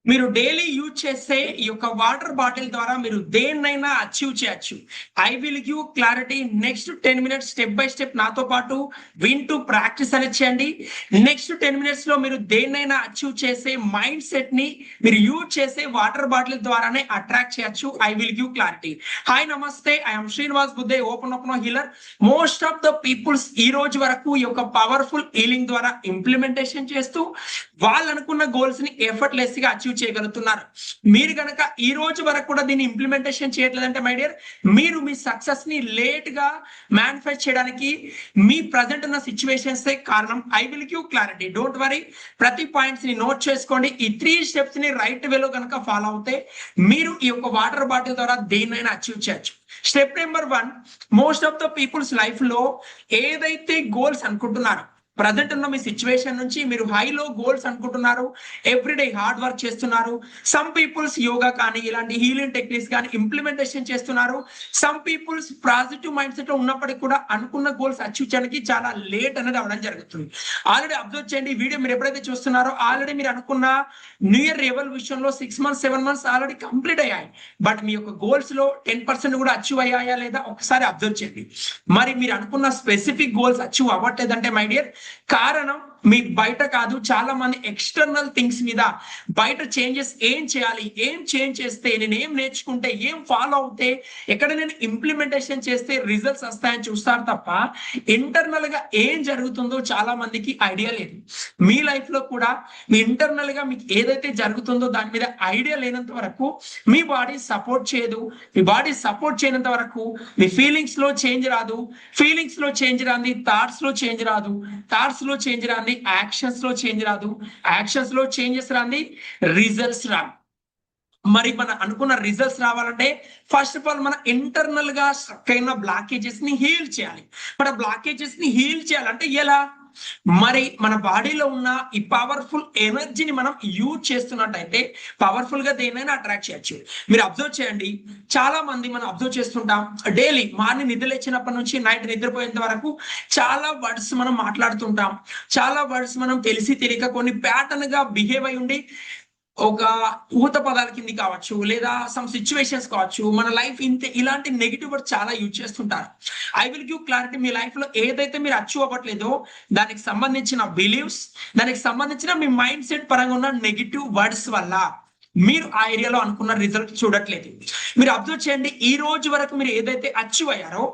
మీరు daily use చేసే ఈ యొక్క వాటర్ బాటిల్ ద్వారా మీరు దేన్నైనా అచీవ్ చేయొచ్చు. I will give clarity. Next 10 minutes step by step నాతో పాటు వింటూ ప్రాక్టీస్ అనేది చేయండి. నెక్స్ట్ 10 మినిట్స్ లో మీరు దేన్నైనా అచీవ్ చేసే మైండ్ సెట్ ని మీరు యూజ్ చేసే వాటర్ బాటిల్ ద్వారానే అట్రాక్ట్ చేయొచ్చు. I will give clarity. Hi నమస్తే, I'm Srinivas Buddhe, open open healer. Most of the peoples ఈ రోజు వరకు ఈ యొక్క పవర్ఫుల్ హీలింగ్ ద్వారా ఇంప్లిమెంటేషన్ చేస్తూ వాళ్ళు అనుకున్న గోల్స్ ని ఎఫర్ట్లెస్ గా అచీవ్ చేయగలుగుతున్నారు. మీరు కనుక ఈ రోజు వరకు కూడా దీన్ని ఇంప్లిమెంటేషన్ చేయట్లేదంటే మై డియర్, మీరు మీ సక్సెస్ ని లేట్ గా మేనిఫెస్ట్ చేయడానికి మీ ప్రజెంట్ ఉన్న సిచ్యువేషన్స్ కారణం. I will give clarity. Don't worry, ప్రతి పాయింట్స్ ని నోట్ చేసుకోండి. ఈ 3 స్టెప్స్ ని రైట్ వేలో కనుక ఫాలో అవుతే మీరు ఈ యొక్క వాటర్ బాటిల్ ద్వారా దేన్నైనా అచీవ్ చేయొచ్చు. Step number 1, most of the peoples life లో ఏదైతే గోల్స్ అనుకుంటున్నారో, ప్రజెంట్ ఉన్న మీ సిచ్యువేషన్ నుంచి మీరు హైలో గోల్స్ అనుకుంటున్నారు, ఎవ్రీడే హార్డ్ వర్క్ చేస్తున్నారు. సమ్ పీపుల్స్ యోగా కానీ ఇలాంటి హీలింగ్ టెక్నిక్స్ కానీ ఇంప్లిమెంటేషన్ చేస్తున్నారు. Some peoples positive mind set లో ఉన్నప్పటికీ కూడా అనుకున్న గోల్స్ అచీవ్ చేయడానికి చాలా లేట్ అనేది అవ్వడం జరుగుతుంది. ఆల్రెడీ అబ్జర్వ్ చేయండి, వీడియో మీరు ఎప్పుడైతే చూస్తున్నారో ఆల్రెడీ మీరు అనుకున్న న్యూ ఇయర్ రెవల్యూషన్ లో 6 మంత్స్ 7 మంత్స్ ఆల్రెడీ కంప్లీట్ అయ్యాయి. బట్ మీ యొక్క గోల్స్ లో 10% కూడా అచీవ్ అయ్యాయా లేదా ఒకసారి అబ్జర్వ్ చేయండి. మరి మీరు అనుకున్న స్పెసిఫిక్ గోల్స్ అచీవ్ అవ్వట్లేదంటే మై డియర్, కారణం మీ బయట కాదు, చాలా మంది ఎక్స్టర్నల్ థింగ్స్ మీద బయట చేంజెస్ ఏం చేయాలి, ఏం చేంజ్ చేస్తే, నేను ఏం నేర్చుకుంటే, ఏం ఫాలో అవుతే, ఎక్కడ నేను ఇంప్లిమెంటేషన్ చేస్తే రిజల్ట్స్ వస్తాయని చూస్తారు తప్ప ఇంటర్నల్ గా ఏం జరుగుతుందో చాలా మందికి ఐడియా లేదు. మీ లైఫ్ లో కూడా మీ ఇంటర్నల్ గా మీకు ఏదైతే జరుగుతుందో దాని మీద ఐడియా లేనంత వరకు మీ బాడీ సపోర్ట్ చేయదు. మీ బాడీ సపోర్ట్ చేయనంత వరకు మీ ఫీలింగ్స్ లో చేంజ్ రాదు. ఫీలింగ్స్ లో చేంజ్ రాంది థాట్స్ లో చేంజ్ రాదు. థాట్స్ లో చేంజ్ రాంది యాక్షన్స్ లో చేంజ్ రాదు. యాక్షన్స్ లో చేంజెస్ రాంది రిజల్ట్స్ రాదు. మరి మన అనుకున్న రిజల్ట్స్ రావాలంటే ఫస్ట్ ఆఫ్ ఆల్ మన ఇంటర్నల్ గా స్ట్రక్ అయిన బ్లాకేజెస్ ని హీల్ చేయాలి. మన బ్లాకేజెస్ ని హీల్ చేయాలంటే ఎలా? మరి మన బాడీలో ఉన్న ఈ పవర్ఫుల్ ఎనర్జీని మనం యూజ్ చేస్తున్నట్టయితే పవర్ఫుల్ గా దేనైనా అట్రాక్ట్ చేయొచ్చు. మీరు అబ్జర్వ్ చేయండి, చాలా మంది మనం అబ్జర్వ్ చేస్తుంటాం, డైలీ మార్నింగ్ నిద్ర లేచినప్పటి నుంచి నైట్ నిద్రపోయేంత వరకు చాలా వర్డ్స్ మనం మాట్లాడుతుంటాం. చాలా వర్డ్స్ మనం తెలిసి తెలియక కొన్ని ప్యాటర్న్ గా బిహేవ్ అయి ఉండి ఒక ఊత పదాల కింది కావచ్చు, లేదా సమ్ సిచ్యువేషన్స్ కావచ్చు, మన లైఫ్ ఇంతే ఇలాంటి నెగిటివ్ వర్డ్స్ చాలా యూజ్ చేస్తుంటారు. I will give clarity. Me life లో ఏదైతే మీరు అచీవ్ అవ్వట్లేదో దానికి సంబంధించిన బిలీవ్స్, దానికి సంబంధించిన మీ మైండ్ సెట్ పరంగా ఉన్న నెగిటివ్ వర్డ్స్ వల్ల మీరు ఆ ఏరియాలో అనుకున్న రిజల్ట్ చూడట్లేదు. మీరు అబ్జర్వ్ చేయండి, ఈ రోజు వరకు మీరు ఏదైతే అచీవ్ అయ్యారో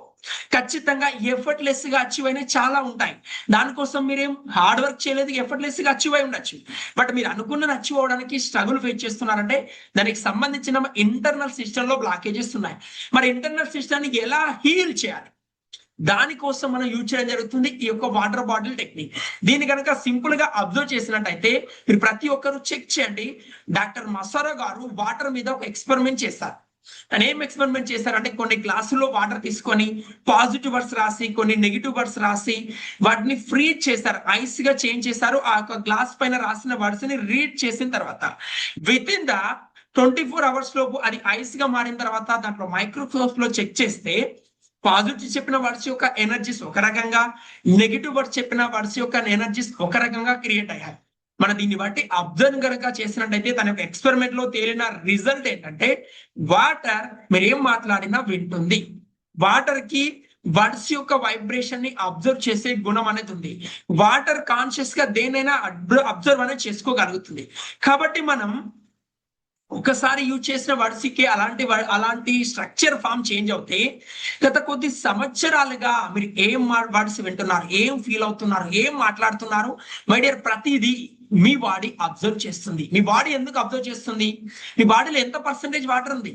ఖచ్చితంగా ఎఫర్ట్లెస్ గా అచీవ్ అయినా చాలా ఉంటాయి. దానికోసం మీరేం హార్డ్ వర్క్ చేయలేదు, ఎఫర్ట్లెస్ గా అచీవ్ అయి ఉండొచ్చు. బట్ మీరు అనుకున్నది అచీవ్ అవడానికి స్ట్రగుల్ ఫేస్ చేస్తున్నారంటే దానికి సంబంధించిన ఇంటర్నల్ సిస్టమ్ లో బ్లాకేజెస్ ఉన్నాయి. మరి ఇంటర్నల్ సిస్టమ్ ని ఎలా హీల్ చేయాలి, దానికోసం మనం యూజ్ చేయడం జరుగుతుంది ఈ యొక్క వాటర్ బాటిల్ టెక్నిక్. దీన్ని కనుక సింపుల్ గా అబ్జర్వ్ చేసినట్టయితే మీరు ప్రతి ఒక్కరు చెక్ చేయండి. డాక్టర్ మసారా గారు వాటర్ మీద ఒక ఎక్స్పెరిమెంట్ చేస్తారు. తను ఏం ఎక్స్పెరిమెంట్ చేశారంటే కొన్ని గ్లాసుల్లో వాటర్ తీసుకొని పాజిటివ్ వర్డ్స్ రాసి కొన్ని నెగిటివ్ వర్డ్స్ రాసి వాటిని ఫ్రీజ్ చేశారు, ఐస్ గా చేంజ్ చేశారు. ఆ యొక్క గ్లాస్ పైన రాసిన వర్డ్స్ ని రీడ్ చేసిన తర్వాత విత్ ఇన్ ద 24 hours లోపు అది ఐస్ గా మారిన తర్వాత దాంట్లో మైక్రోస్కోప్ లో చెక్ చేస్తే పాజిటివ్ చెప్పిన వర్డ్స్ యొక్క ఎనర్జీస్ ఒక రకంగా, నెగిటివ్ వర్డ్స్ చెప్పిన వర్డ్స్ యొక్క ఎనర్జీస్ ఒక రకంగా క్రియేట్ అయ్యాయి. మన దీన్ని బట్టి అబ్జర్వ్ కనుక చేసినట్టయితే తన యొక్క ఎక్స్పెరిమెంట్ లో తేలిన రిజల్ట్ ఏంటంటే వాటర్ మీరు ఏం మాట్లాడినా వింటుంది. వాటర్ కి వర్డ్స్ యొక్క వైబ్రేషన్ ని అబ్జర్వ్ చేసే గుణం అనేది ఉంది. వాటర్ కాన్షియస్ గా దేనైనా అబ్జర్వ్ అనేది చేసుకోగలుగుతుంది. కాబట్టి మనం ఒకసారి యూజ్ చేసిన వర్డ్స్ కి అలాంటి స్ట్రక్చర్ ఫామ్ చేంజ్ అవుతే గత కొద్ది సంవత్సరాలుగా మీరు ఏం వర్డ్స్ వింటున్నారు, ఏం ఫీల్ అవుతున్నారు, ఏం మాట్లాడుతున్నారు, మై డియర్, ప్రతిదీ మీ బాడీ అబ్జర్వ్ చేస్తుంది. మీ బాడీ ఎందుకు అబ్జర్వ్ చేస్తుంది? మీ బాడీలో ఎంత పర్సెంటేజ్ వాటర్ ఉంది?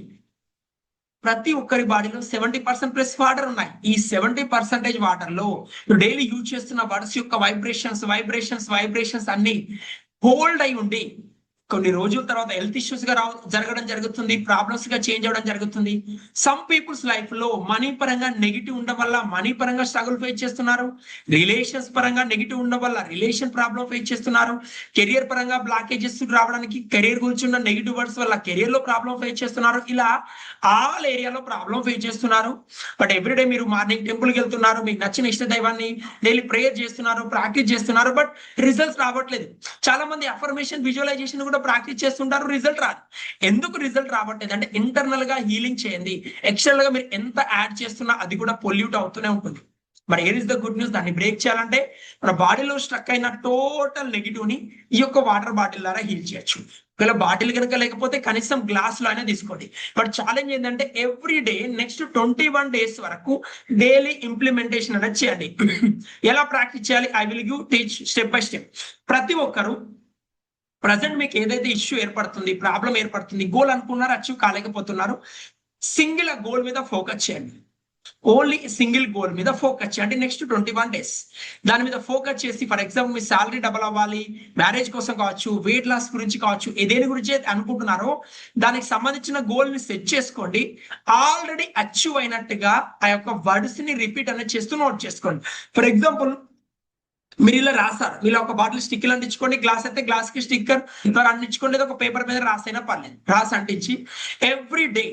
ప్రతి ఒక్కరి బాడీలో 70% ప్లస్ వాటర్ ఉన్నాయి. ఈ 70% వాటర్ లో డైలీ యూజ్ చేస్తున్న వర్డ్స్ యొక్క వైబ్రేషన్స్ అన్ని హోల్డ్ అయి ఉండి కొన్ని రోజుల తర్వాత హెల్త్ ఇష్యూస్ గా జరగడం జరుగుతుంది, ప్రాబ్లమ్స్ గా చేంజ్ అవ్వడం జరుగుతుంది. సమ్ పీపుల్స్ లైఫ్ లో మనీ పరంగా నెగిటివ్ ఉండడం వల్ల మనీ పరంగా స్ట్రగుల్ ఫేస్ చేస్తున్నారు, రిలేషన్స్ పరంగా నెగిటివ్ ఉండడం వల్ల రిలేషన్ ప్రాబ్లం ఫేస్ చేస్తున్నారు, కెరియర్ పరంగా బ్లాకేజెస్ రావడానికి కెరియర్ గురించి ఉన్న నెగిటివ్ వర్డ్స్ వల్ల కెరియర్ లో ప్రాబ్లం ఫేస్ చేస్తున్నారు. ఇలా ఆల్ ఏరియాలో ప్రాబ్లం ఫేస్ చేస్తున్నారు. బట్ ఎవ్రీడే మీరు మార్నింగ్ టెంపుల్కి వెళ్తున్నారు, మీకు నచ్చిన ఇష్ట దైవాన్ని డైలీ ప్రేయర్ చేస్తున్నారు, ప్రాక్టీస్ చేస్తున్నారు, బట్ రిజల్ట్స్ రావట్లేదు. చాలా మంది అఫర్మేషన్ విజువలైజేషన్ కూడా ప్రాక్టీస్ చేస్తుంటారు, రిజల్ట్ రాదు. ఎందుకు రిజల్ట్ రావట్లేదు అంటే ఇంటర్నల్ గా హీలింగ్ చేయండి. ఎక్స్టర్నల్ గా మీరు ఎంత యాడ్ చేస్తున్నా అది కూడా పొల్యూట్ అవుతూనే ఉంటుంది. మరి ఏర్ ఇస్ ద గుడ్ న్యూస్, దాన్ని బ్రేక్ చేయాలంటే మన బాడీలో స్ట్రక్ అయిన టోటల్ నెగిటివ్ ని ఈ యొక్క వాటర్ బాటిల్ ద్వారా హీల్ చేయొచ్చు. ఒకవేళ బాటిల్ కనుక లేకపోతే కనీసం గ్లాస్ లో అయినా తీసుకోండి. బట్ ఛాలెంజ్ ఏంటంటే ఎవ్రీ డే నెక్స్ట్ 21 days వరకు డైలీ ఇంప్లిమెంటేషన్ అనేది చేయండి. ఎలా ప్రాక్టీస్ చేయాలి? I will give teach step by step. ప్రతి ఒక్కరు ప్రజెంట్ మీకు ఏదైతే ఇష్యూ ఏర్పడుతుంది, ప్రాబ్లం ఏర్పడుతుంది, గోల్ అనుకున్నారు, అచీవ్ కాలేకపోతున్నారు, సింగిల్ ఆ గోల్ మీద ఫోకస్ చేయండి. ఓన్లీ సింగిల్ గోల్ మీద ఫోకస్ చేయండి. నెక్స్ట్ 21 days దాని మీద ఫోకస్ చేసి, for example me salary double అవ్వాలి, మ్యారేజ్ కోసం కావచ్చు, వెయిట్ లాస్ గురించి కావచ్చు, దేని గురించి అనుకుంటున్నారో దానికి సంబంధించిన గోల్ ని సెట్ చేసుకోండి. ఆల్రెడీ అచీవ్ అయినట్టుగా ఆ యొక్క వర్డ్స్ ని రిపీట్ అనేది చేస్తూ నోట్ చేసుకోండి. ఫర్ ఎగ్జాంపుల్ మీరు ఇలా రాస్తారు, మీరు ఒక బాటిల్ స్టిక్కర్ అంటించుకోండి, గ్లాస్ అయితే గ్లాస్ కి స్టిక్కర్ అంటించుకోండి, ఒక పేపర్ మీద రాసైనా పర్లేదు, రాసి అంటించి ఎవ్రీ డే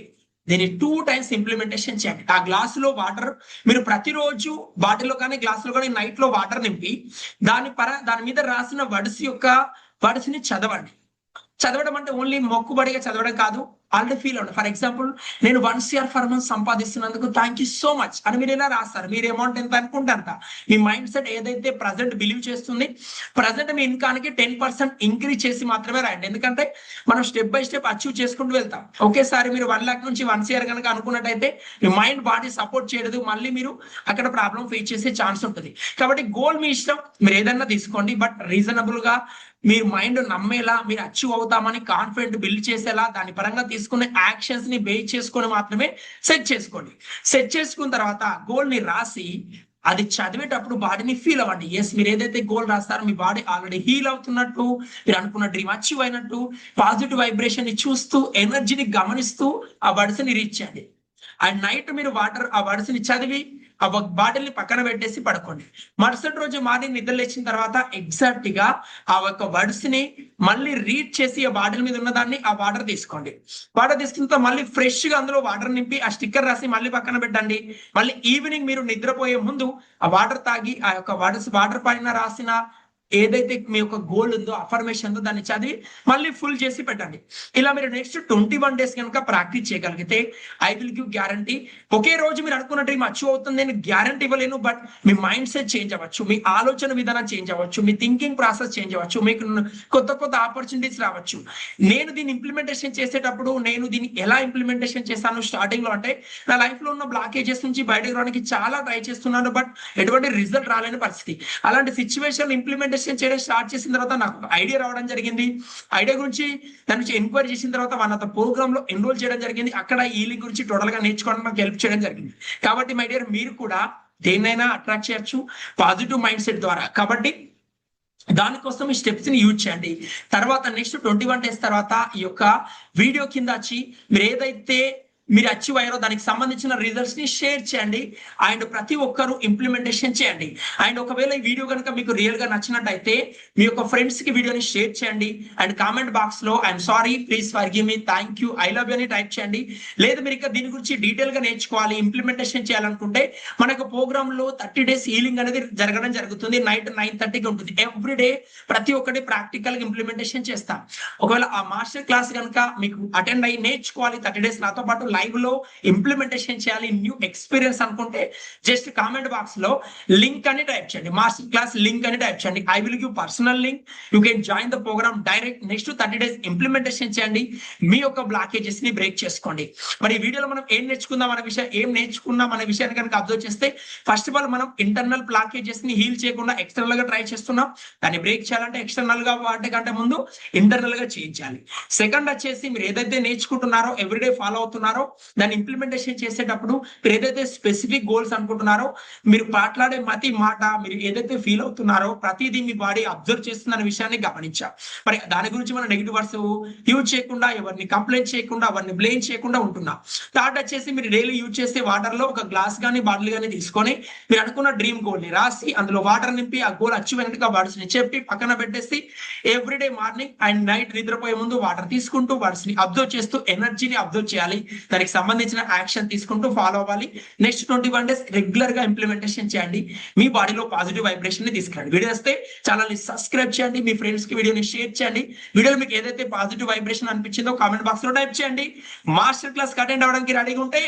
దీన్ని 2 times ఇంప్లిమెంటేషన్ చేయండి. ఆ గ్లాస్ లో వాటర్ మీరు ప్రతిరోజు బాటిల్లో కానీ గ్లాస్ లో కానీ నైట్ లో వాటర్ నింపి దాని మీద రాసిన వర్డ్స్ ని చదవండి. చదవడం అంటే ఓన్లీ మొక్కుబడిగా చదవడం కాదు, ఆల్రెడీ ఫీల్ అవ్వండి. ఫర్ ఎగ్జాంపుల్, నేను 1 CR per month సంపాదిస్తున్నందుకు థ్యాంక్ యూ సో మచ్ అని మీరు ఎలా రాస్తారు? మీరు అమౌంట్ ఎంత అనుకుంటే అంత. మీ మైండ్ సెట్ ఏదైతే ప్రజెంట్ బిలీవ్ చేస్తుంది, ప్రజెంట్ మీ ఇన్కానికి 10% ఇంక్రీజ్ చేసి మాత్రమే రాయండి. ఎందుకంటే మనం స్టెప్ బై స్టెప్ అచీవ్ చేసుకుంటూ వెళ్తాం. ఒకేసారి మీరు 1 lakh నుంచి 1 CR కనుక అనుకున్నట్టయితే మీ మైండ్ బాడీ సపోర్ట్ చేయలేదు, మళ్ళీ మీరు అక్కడ ప్రాబ్లం ఫేస్ చేసే ఛాన్స్ ఉంటుంది. కాబట్టి గోల్ మీ ఇష్టం, మీరు ఏదన్నా తీసుకోండి, బట్ రీజనబుల్ గా మీరు మైండ్ నమ్మేలా, మీరు అచీవ్ అవుతామని కాన్ఫిడెంట్ బిల్డ్ చేసేలా, దాని పరంగా తీసుకునే యాక్షన్స్ ని బేస్ చేసుకొని మాత్రమే సెట్ చేసుకోండి. సెట్ చేసుకున్న తర్వాత గోల్ ని రాసి అది చదివేటప్పుడు బాడీని ఫీల్ అవ్వండి. ఎస్, మీరు ఏదైతే గోల్ రాస్తారో మీ బాడీ ఆల్రెడీ హీల్ అవుతున్నట్టు, మీరు అనుకున్న డ్రీమ్ అచీవ్ అయినట్టు, పాజిటివ్ వైబ్రేషన్ ని చూస్తూ, ఎనర్జీని గమనిస్తూ ఆ వర్డ్స్ ని రీచ్ చేయండి. అండ్ నైట్ మీరు ఆ వర్డ్స్ ని చదివి ఆ బాటిల్ ని పక్కన పెట్టేసి పడుకోండి. మరుసటి రోజు మార్నింగ్ నిద్ర లేచిన తర్వాత ఎగ్జాక్ట్ గా ఆ యొక్క వర్డ్స్ ని మళ్ళీ రీడ్ చేసి ఆ బాటిల్ మీద ఉన్న దాన్ని ఆ వాటర్ తీసుకోండి. వాటర్ తీసుకున్న మళ్ళీ ఫ్రెష్ గా అందులో వాటర్ నింపి ఆ స్టిక్కర్ రాసి మళ్ళీ పక్కన పెట్టండి. మళ్ళీ ఈవినింగ్ మీరు నిద్రపోయే ముందు ఆ వాటర్ తాగి ఆ యొక్క వాటర్ పైన రాసిన ఏదైతే మీ యొక్క గోల్ ఉందో, అఫర్మేషన్ ఉందో, దాన్ని చదివి మళ్ళీ ఫుల్ చేసి పెట్టండి. ఇలా మీరు నెక్స్ట్ 21 days కనుక ప్రాక్టీస్ చేయగలిగితే ఐ విల్ గివ్ గ్యారంటీ. ఒకే రోజు మీరు అనుకున్న డ్రీమ్ అచీవ్ అవుతుంది నేను గ్యారంటీ ఇవ్వలేను, but me mind set change అవ్వచ్చు, మీ ఆలోచన విధానం చేంజ్ అవ్వచ్చు, మీ థింకింగ్ ప్రాసెస్ చేంజ్ అవ్వచ్చు, మీకు కొత్త ఆపర్చునిటీస్ రావచ్చు. నేను దీన్ని ఇంప్లిమెంటేషన్ చేసేటప్పుడు నేను దీన్ని ఎలా ఇంప్లిమెంటేషన్ చేస్తాను స్టార్టింగ్ లో అంటే, నా లైఫ్ లో ఉన్న బ్లాకేజెస్ నుంచి బయటకు రావడానికి చాలా ట్రై చేస్తున్నాను, బట్ ఎటువంటి రిజల్ట్ రాలేని పరిస్థితి. అలాంటి సిచ్యువేషన్ ఇంప్లిమెంటేషన్ చేయడం స్టార్ట్ చేసిన తర్వాత నాకు ఐడియా రావడం జరిగింది. ఐడియా గురించి దాని నుంచి ఎంక్వైరీ చేసిన తర్వాత వాళ్ళ ప్రోగ్రామ్ లో ఎన్రోల్ చేయడం జరిగింది. అక్కడ హీలింగ్ గురించి టోటల్ గా నేర్చుకోవడం నాకు హెల్ప్ చేయడం జరిగింది. కాబట్టి మై డియర్, మీరు కూడా దేన్నైనా అట్రాక్ట్ చేయొచ్చు పాజిటివ్ మైండ్ సెట్ ద్వారా. కాబట్టి దానికోసం ఈ స్టెప్స్ ని యూజ్ చేయండి. తర్వాత నెక్స్ట్ 21 days తర్వాత ఈ యొక్క వీడియో కింద వచ్చి మీరు ఏదైతే మీరు అచీవ్ అయ్యారో దానికి సంబంధించిన రిజల్ట్స్ ని షేర్ చేయండి. అండ్ ప్రతి ఒక్కరు ఇంప్లిమెంటేషన్ చేయండి. అండ్ ఒకవేళ ఈ వీడియో కనుక మీకు రియల్ గా నచ్చినట్టయితే మీ యొక్క ఫ్రెండ్స్ కి వీడియోని షేర్ చేయండి. అండ్ కామెంట్ బాక్స్ లో I'm sorry, please forgive me, thank you, I love you అని టైప్ చేయండి. లేదు మీరు ఇంకా దీని గురించి డీటెయిల్ గా నేర్చుకోవాలి, ఇంప్లిమెంటేషన్ చేయాలనుకుంటే మనకు ప్రోగ్రామ్ లో 30 days హీలింగ్ అనేది జరగడం జరుగుతుంది. నైట్ 9:30కి ఉంటుంది. ఎవ్రీ డే ప్రతి ఒక్కటి ప్రాక్టికల్ గా ఇంప్లిమెంటేషన్ చేస్తాం. ఒకవేళ ఆ మాస్టర్ క్లాస్ కనుక మీకు అటెండ్ అయ్యి నేర్చుకోవాలి 30 days నాతో పాటు లైవ్ లో ఇంప్లిమెంటేషన్ చేయాలి, న్యూ ఎక్స్పీరియన్స్ అనుకుంటే జస్ట్ కామెంట్ బాక్స్ లో లింక్ అని టైప్ చేయండి, మాస్టర్ క్లాస్ లింక్ అని టైప్ చేయండి. I will give personal link, you can join the program direct. Next 30 days implementation చేయండి, మీ యొక్క బ్లాకేజెస్ ని బ్రేక్ చేసుకోండి. మరి ఈ వీడియోలో మనం ఏం నేర్చుకుందాం అనే విషయాన్ని కనుక అబ్జర్వ్ చేస్తే, ఫస్ట్ ఆఫ్ ఆల్ మనం ఇంటర్నల్ బ్లాకేజెస్ ని హీల్ చేయకుండా ఎక్స్టర్నల్ గా ట్రై చేస్తున్నాం. దాన్ని బ్రేక్ చేయాలంటే ఎక్స్టర్నల్ గా వాటి కంటే ముందు ఇంటర్నల్ గా చేయించాలి. సెకండ్ వచ్చేసి మీరు ఏదైతే నేర్చుకుంటున్నారో ఎవ్రీడే ఫాలో అవుతున్నారో దాన్ని ఇంప్లిమెంటేషన్ చేసేటప్పుడు మీరు ఏదైతే స్పెసిఫిక్ గోల్స్ అనుకుంటున్నారో, మీరు మాట్లాడే ప్రతి మాట, మీరు ఏదైతే ఫీల్ అవుతున్నారో ప్రతిదీ మీ బాడీ అబ్జర్వ్ చేస్తుందన్న విషయాన్ని గమనించా. మరి దాని గురించి మనం నెగిటివ్ వర్డ్స్ యూజ్ చేయకుండా, ఎవరిని కంప్లైంట్ చేయకుండా, ఎవరిని బ్లేమ్ చేయకుండా ఉంటున్నా. థర్డ్ వచ్చేసి మీరు డైలీ యూజ్ చేసే వాటర్ లో ఒక గ్లాస్ కానీ బాటిల్ కానీ తీసుకొని మీరు అనుకున్న డ్రీమ్ గోల్ ని రాసి అందులో వాటర్ నింపి ఆ గోల్ అచీవ్ అయినట్టుగా వర్డ్స్ ని చెప్పి పక్కన పెట్టేసి ఎవ్రీడే మార్నింగ్ అండ్ నైట్ నిద్రపోయే ముందు వాటర్ తీసుకుంటూ వర్డ్స్ ని అబ్జర్వ్ చేస్తూ ఎనర్జీని అబ్జర్వ్ చేయాలి. దానికి సంబంధించిన యాక్షన్ తీసుకుంటూ ఫాలో అవ్వాలి. నెక్స్ట్ 21 days రెగ్యులర్ గా ఇంప్లిమెంటేషన్ చేయండి. మీ బాడీలో పాజిటివ్ వైబ్రేషన్ ని తీసుకురండి. వీడియో వస్తే ఛానల్ ని సబ్స్క్రైబ్ చేయండి, మీ ఫ్రెండ్స్ కి వీడియోని షేర్ చేయండి. వీడియోలో మీకు ఏదైతే పాజిటివ్ వైబ్రేషన్ అనిపించిందో కామెంట్ బాక్స్ లో టైప్ చేయండి. మాస్టర్ క్లాస్ అటెండ్ అవ్వడానికి రెడీగా ఉంటే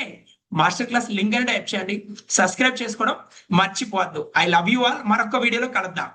మాస్టర్ క్లాస్ లింక్ అని టైప్ చేయండి. సబ్స్క్రైబ్ చేసుకోవడం మర్చిపోవద్దు. I love you all. మరొక వీడియోలో కలుద్దాం.